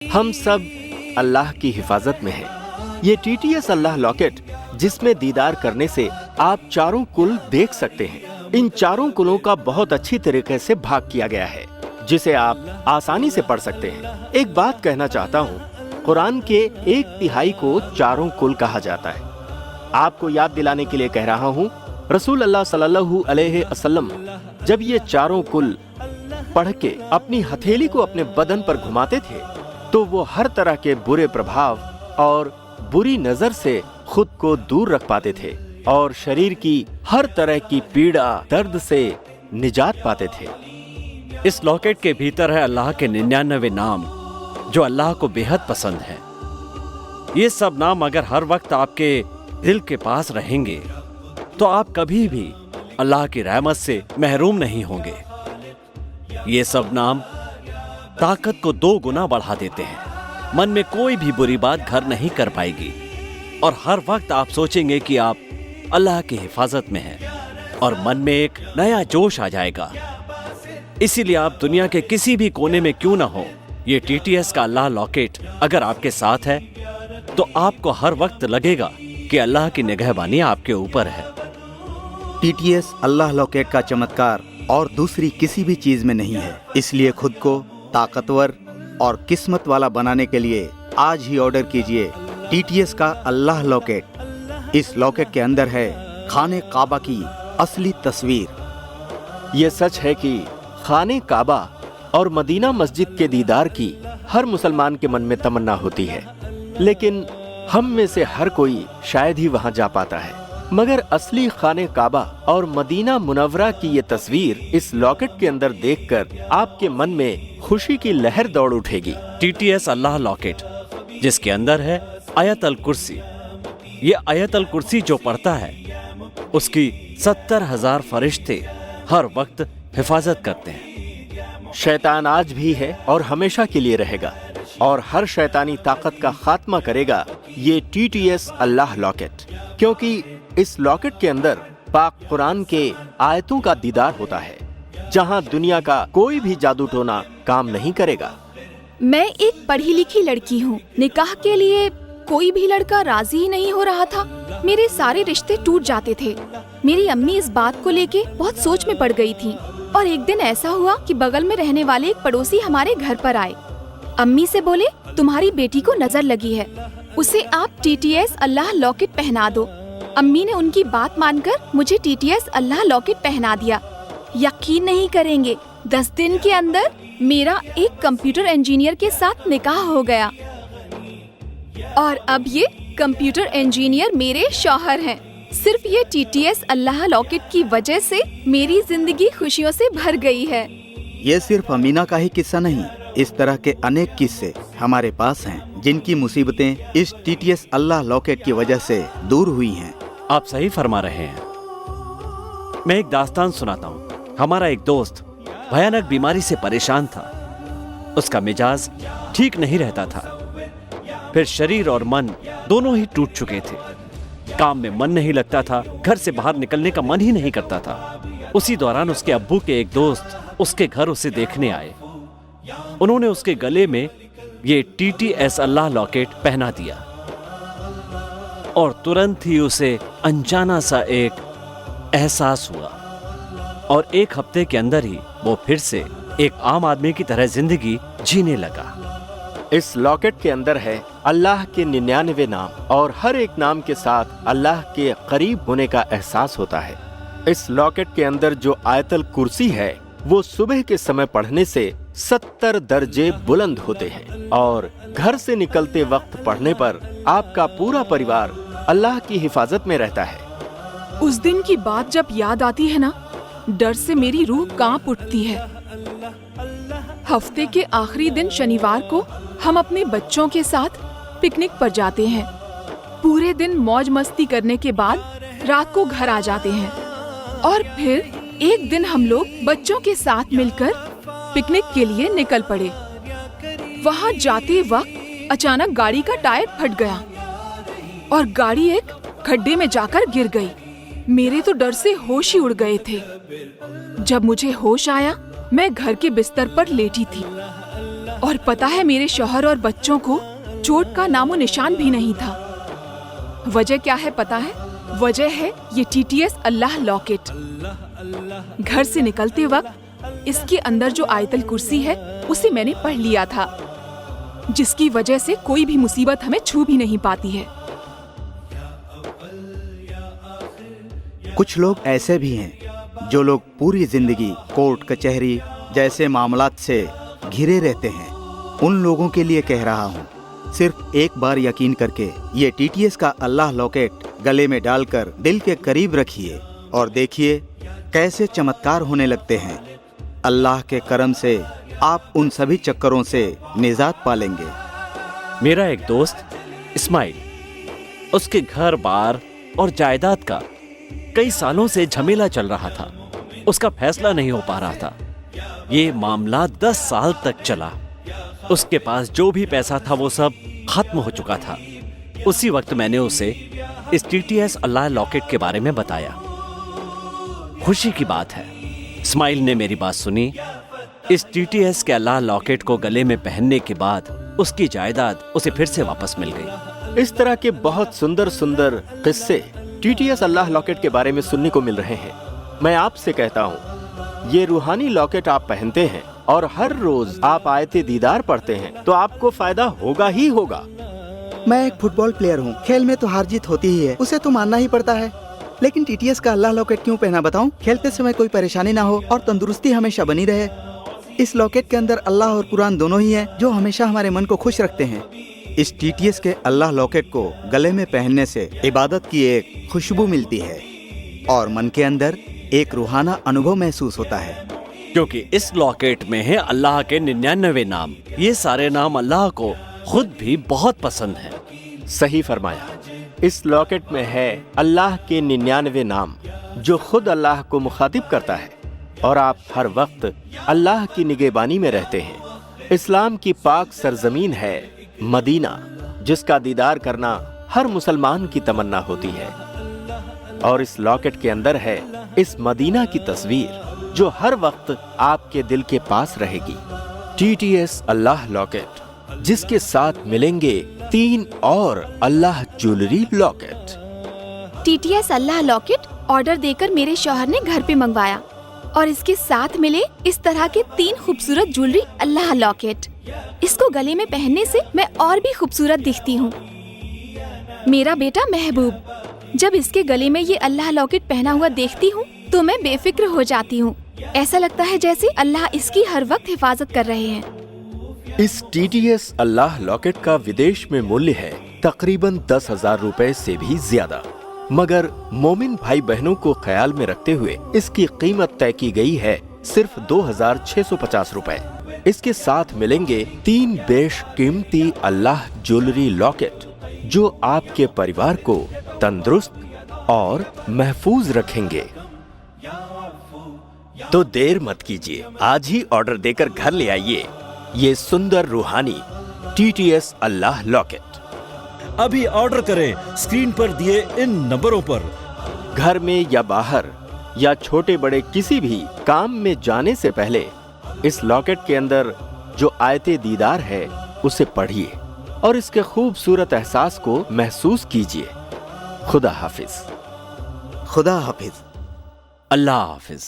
हम सब अल्लाह की हिफाजत में हैं। ये TTS अल्लाह लॉकेट जिसमें दीदार करने से आप चारों कुल देख सकते हैं। इन चारों कुलों का बहुत अच्छी तरीके से भाग किया गया है जिसे आप आसानी से पढ़ सकते हैं। एक बात कहना चाहता हूँ, कुरान के 1/3 को चारों कुल कहा जाता है। आपको याद दिलाने के लिए कह रहा हूँ, रसूल अल्लाह सल्लल्लाहु अलैहि वसल्लम जब ये चारों कुल पढ़ के अपनी हथेली को अपने बदन पर घुमाते थे तो वो हर तरह के बुरे प्रभाव और बुरी नजर से खुद को दूर रख पाते थे और शरीर की हर तरह की पीड़ा दर्द से निजात पाते थे। इस लॉकेट के भीतर है अल्लाह के 99 नाम जो अल्लाह को बेहद पसंद है। ये सब नाम अगर हर वक्त आपके दिल के पास रहेंगे तो आप कभी भी अल्लाह की रहमत से महरूम नहीं होंगे। ये सब नाम ताकत को 2 गुना बढ़ा देते हैं। मन में कोई भी बुरी बात घर नहीं कर पाएगी और हर वक्त आप सोचेंगे कि आप अल्लाह की हिफाजत में हैं और मन में एक नया जोश आ जाएगा। इसीलिए आप दुनिया के किसी भी कोने में क्यों ना हो, ये TTS का अल्लाह लॉकेट अगर आपके साथ है तो आपको हर वक्त लगेगा कि अल्लाह की निगहबानी आपके ऊपर है। TTS अल्लाह लॉकेट का चमत्कार और दूसरी किसी भी चीज में नहीं है। इसलिए खुद को ताकतवर और किस्मत वाला बनाने के लिए आज ही ऑर्डर कीजिए TTS का अल्लाह लॉकेट। इस लॉकेट के अंदर है खाने काबा की असली तस्वीर। ये सच है कि खाने काबा और मदीना मस्जिद के दीदार की हर मुसलमान के मन में तमन्ना होती है, लेकिन हम में से हर कोई शायद ही वहां जा पाता है। मगर असली खाने काबा और मदीना मुनव्वरा की ये तस्वीर इस लॉकेट के अंदर देखकर आपके मन में खुशी की लहर दौड़ उठेगी। TTS अल्लाह लॉकेट जिसके अंदर है आयतल कुर्सी। ये आयतल कुर्सी जो पढ़ता है उसकी 70,000 फरिश्ते हर वक्त हिफाजत करते हैं। शैतान आज भी है और हमेशा के लिए रहेगा और हर शैतानी ताकत का खात्मा करेगा ये TTS अल्लाह लॉकेट, क्योंकि इस लॉकेट के अंदर पाक कुरान के आयतों का दीदार होता है जहां दुनिया का कोई भी जादू टोना काम नहीं करेगा। मैं एक पढ़ी लिखी लड़की हूँ। निकाह के लिए कोई भी लड़का राजी ही नहीं हो रहा था। मेरे सारे रिश्ते टूट जाते थे। मेरी अम्मी इस बात को लेके बहुत सोच में पड़ गई थी और एक दिन ऐसा हुआ कि बगल में रहने वाले एक पड़ोसी हमारे घर पर आए। अम्मी से बोले, तुम्हारी बेटी को नजर लगी है, उसे आप TTS अल्लाह लॉकेट पहना दो। अम्मी ने उनकी बात मानकर मुझे TTS अल्लाह लॉकेट पहना दिया। यकीन नहीं करेंगे, 10 दिन के अंदर मेरा एक कंप्यूटर इंजीनियर के साथ निकाह हो गया और अब ये कंप्यूटर इंजीनियर मेरे शौहर हैं। सिर्फ ये TTS अल्लाह लॉकेट की वजह से मेरी जिंदगी खुशियों से भर गई है। ये सिर्फ अमीना का ही किस्सा नहीं, इस तरह के अनेक किस्से हमारे पास हैं जिनकी मुसीबतें इस TTS अल्लाह लॉकेट की वजह से दूर हुई हैं। आप सही फरमा रहे हैं। मैं एक दास्तान सुनाता हूँ। हमारा एक दोस्त भयानक बीमारी से परेशान था। उसका मिजाज ठीक नहीं रहता था। फिर शरीर और मन दोनों ही टूट चुके थे। काम में मन नहीं लगता था, घर से बाहर निकलने का मन ही नहीं करता था। उसी दौरान उसके अब्बू के एक दोस्त उसके घर उसे देखने आए। उन्होंने उसके गले में ये TTS अल्लाह लॉकेट पहना दिया और तुरंत ही उसे अनजाना सा एक एहसास हुआ और 1 हफ्ते के अंदर ही वो फिर से एक आम आदमी की तरह जिंदगी जीने लगा। इस लॉकेट के अंदर है अल्लाह के 99 नाम और हर एक नाम के साथ अल्लाह के करीब होने का एहसास होता है। इस लॉकेट के अंदर जो आयतल कुर्सी है वो सुबह के समय पढ़ने से 70 दर्जे बुलंद होते हैं और घर से निकलते वक्त पढ़ने पर आपका पूरा परिवार अल्लाह की हिफाजत में रहता है। उस दिन की बात जब याद आती है ना, डर से मेरी रूह कांप उठती है। हफ्ते के आखिरी दिन शनिवार को हम अपने बच्चों के साथ पिकनिक पर जाते हैं। पूरे दिन मौज मस्ती करने के बाद रात को घर आ जाते हैं और फिर एक दिन हम लोग बच्चों के साथ मिलकर पिकनिक के लिए निकल पड़े। वहाँ जाते वक्त अचानक गाड़ी का टायर फट गया और गाड़ी एक खड्डे में जाकर गिर गई। मेरे तो डर से होश ही उड़ गए थे। जब मुझे होश आया, मैं घर के बिस्तर पर लेटी थी। और पता है मेरे शौहर और बच्चों को चोट का नामो निशान भी नहीं था। वजह क्या है पता है? वजह है ये TTS अल्लाह लॉकेट। घर से निकलते वक्त इसके अंदर जो आयतल कुर्सी है उसे मैंने पढ़ लिया था, जिसकी वजह से कोई भी मुसीबत हमें छू भी नहीं पाती है। कुछ लोग ऐसे भी हैं जो लोग पूरी जिंदगी कोर्ट कचहरी जैसे मामलात से घिरे रहते हैं। उन लोगों के लिए कह रहा हूँ, सिर्फ एक बार यकीन करके ये TTS का अल्लाह लॉकेट गले में डालकर दिल के करीब रखिए और देखिए कैसे चमत्कार होने लगते हैं। अल्लाह के करम से आप उन सभी चक्करों से निजात पालेंगे। मेरा एक दोस्त इस्माइल, उसके घर बार और जायदाद का कई सालों से झमेला चल रहा था। उसका फैसला नहीं हो पा रहा था। ये मामला 10 साल तक चला। उसके पास जो भी पैसा था वो सब खत्म हो चुका था। उसी वक्त मैंने उसे इस TTS अल्लाह लॉकेट के बारे में बताया। खुशी की बात है, इस्माइल ने मेरी बात सुनी। इस TTS के अल्लाह लॉकेट को गले में पहनने के बाद उसकी जायदाद उसे फिर से वापस मिल गई। इस तरह के बहुत सुंदर सुंदर किस्से TTS अल्लाह लॉकेट के बारे में सुनने को मिल रहे हैं। मैं आपसे कहता हूँ, ये रूहानी लॉकेट आप पहनते हैं और हर रोज आप आयते दीदार पढ़ते हैं तो आपको फायदा होगा ही होगा। मैं एक फुटबॉल प्लेयर हूँ, खेल में तो हार जीत होती ही है, उसे तो मानना ही पड़ता है। लेकिन TTS का अल्लाह लॉकेट क्यों पहना बताऊं? खेलते समय कोई परेशानी ना हो और तंदुरुस्ती हमेशा बनी रहे। इस लॉकेट के अंदर अल्लाह और कुरान दोनों ही हैं, जो हमेशा हमारे मन को खुश रखते हैं। इस TTS के अल्लाह लॉकेट को गले में पहनने से इबादत की एक खुशबू मिलती है और मन के अंदर एक रूहाना अनुभव महसूस होता है। क्योंकि इस लॉकेट में है अल्लाह के 99 नाम। ये सारे नाम अल्लाह को खुद भी बहुत पसंद हैं। सही फरमाया। इस लॉकेट में है अल्लाह के 99 नाम जो खुद अल्लाह को मुखातिब करता है और आप हर वक्त अल्लाह की निगहबानी में रहते हैं। इस्लाम की पाक सरजमीन है मदीना, जिसका दीदार करना हर मुसलमान की तमन्ना होती है। और इस लॉकेट के अंदर है इस मदीना की तस्वीर जो हर वक्त आपके दिल के पास रहेगी। TTS अल्लाह लॉकेट, जिसके साथ मिलेंगे 3 और अल्लाह ज्वेलरी लॉकेट। TTS अल्लाह लॉकेट ऑर्डर देकर मेरे शौहर ने घर पे मंगवाया और इसके साथ मिले इस तरह के 3 खूबसूरत ज्वेलरी अल्लाह लॉकेट। इसको गले में पहनने से मैं और भी खूबसूरत दिखती हूँ। मेरा बेटा महबूब, जब इसके गले में ये अल्लाह लॉकेट पहना हुआ देखती हूँ तो मैं बेफिक्र हो जाती हूँ। ऐसा लगता है जैसे अल्लाह इसकी हर वक्त हिफाजत कर रहे हैं। इस TTS अल्लाह लॉकेट का विदेश में मूल्य है तकरीबन 10,000 रुपए से भी ज्यादा, मगर मोमिन भाई बहनों को ख्याल में रखते हुए इसकी कीमत तय की गई है सिर्फ 2,650 रुपए। इसके साथ मिलेंगे 3 बेशकीमती अल्लाह ज्वेलरी लॉकेट जो आपके परिवार को तंदुरुस्त और महफूज रखेंगे। तो देर मत कीजिए, आज ही ऑर्डर देकर घर ले आइए ये सुंदर रूहानी TTS अल्लाह लॉकेट। अभी ऑर्डर करें स्क्रीन पर दिए इन नंबरों पर। घर में या बाहर या छोटे बड़े किसी भी काम में जाने से पहले इस लॉकेट के अंदर जो आयते दीदार है उसे पढ़िए और इसके खूबसूरत एहसास को महसूस कीजिए। खुदा हाफिज। खुदा हाफिज। अल्लाह हाफिज।